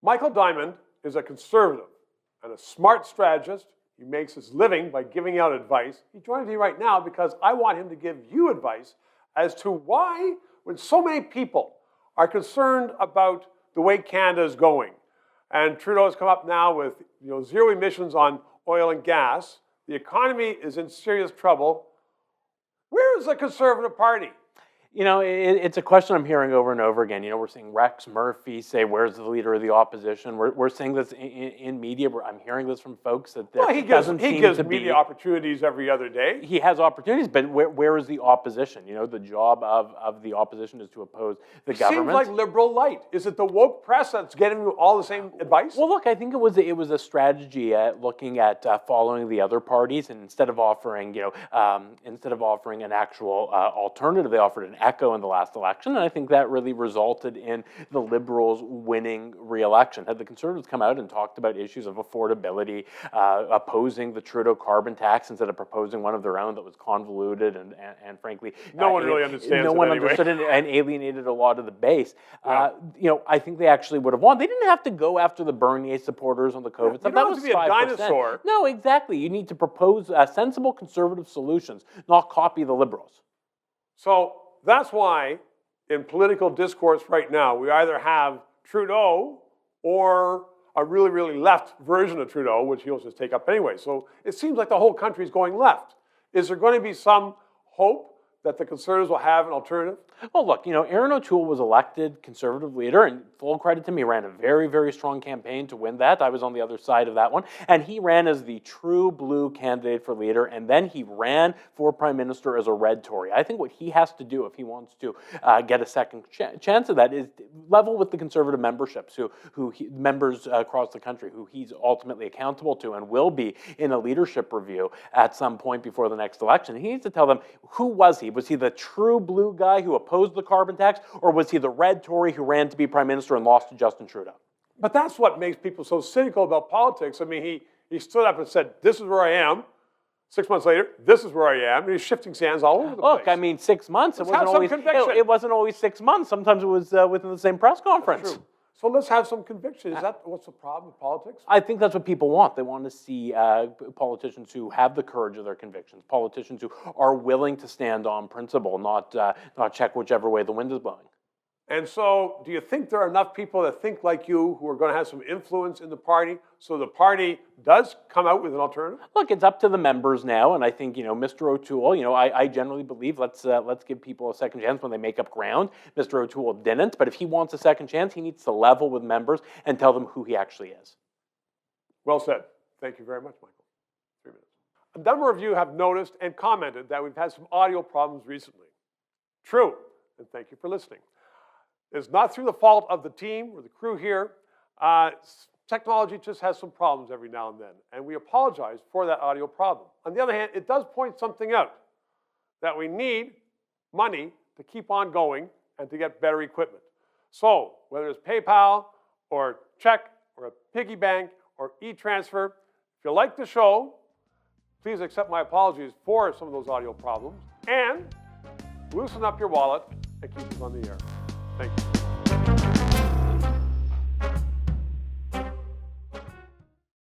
Michael Diamond is a conservative and a smart strategist. He makes his living by giving out advice. He joins me right now because I want him to give you advice as to why, when so many people are concerned about the way Canada is going, and Trudeau has come up now with zero emissions on oil and gas, the economy is in serious trouble. Where is the Conservative Party? It's a question I'm hearing over and over again. We're seeing Rex Murphy say, where's the leader of the opposition? We're seeing this in media. I'm hearing this from folks that there doesn't seem to be... He gives media opportunities every other day. He has opportunities, but where is the opposition? The job of the opposition is to oppose the government. Seems like liberal light. Is it the woke press that's getting you all the same advice? Well, look, I think it was a strategy at looking at following the other parties, and instead of offering an actual alternative, they offered an echo in the last election, and I think that really resulted in the Liberals winning re-election. Had the Conservatives come out and talked about issues of affordability, opposing the Trudeau carbon tax instead of proposing one of their own that was convoluted and frankly, no one really understands. No one understood it and alienated a lot of the base. Yeah. I think they actually would have won. They didn't have to go after the Bernier supporters on the COVID stuff. You don't have to be 5%. A dinosaur. No, exactly. You need to propose sensible conservative solutions, not copy the Liberals. So that's why in political discourse right now, we either have Trudeau or a really, really left version of Trudeau, which he'll just take up anyway. So it seems like the whole country is going left. Is there going to be some hope that the Conservatives will have an alternative? Well, look, Erin O'Toole was elected Conservative leader, and full credit to me, ran a very, very strong campaign to win that. I was on the other side of that one. And he ran as the true blue candidate for leader, and then he ran for Prime Minister as a red Tory. I think what he has to do if he wants to get a second chance of that is level with the Conservative memberships, members across the country, who he's ultimately accountable to and will be in a leadership review at some point before the next election. He needs to tell them, who was he? Was he the true blue guy who opposed the carbon tax, or was he the red Tory who ran to be Prime Minister and lost to Justin Trudeau? But that's what makes people so cynical about politics. I mean, he stood up and said, this is where I am. 6 months later, this is where I am. And he's shifting sands all over the place. Look, I mean, 6 months. It wasn't always 6 months. Sometimes it was within the same press conference. That's true. So let's have some conviction. Is that what's the problem with politics? I think that's what people want. They want to see politicians who have the courage of their convictions, politicians who are willing to stand on principle, not check whichever way the wind is blowing. And so do you think there are enough people that think like you who are going to have some influence in the party so the party does come out with an alternative? Look, it's up to the members now, and I think, Mr. O'Toole, I generally believe let's give people a second chance when they make up ground. Mr. O'Toole didn't, but if he wants a second chance, he needs to level with members and tell them who he actually is. Well said. Thank you very much, Michael. 3 minutes. A number of you have noticed and commented that we've had some audio problems recently. True, and thank you for listening. It's not through the fault of the team or the crew here. Technology just has some problems every now and then, and we apologize for that audio problem. On the other hand, it does point something out, that we need money to keep on going and to get better equipment. So whether it's PayPal or check or a piggy bank or e-transfer, if you like the show, please accept my apologies for some of those audio problems and loosen up your wallet and keep us on the air. Thank you.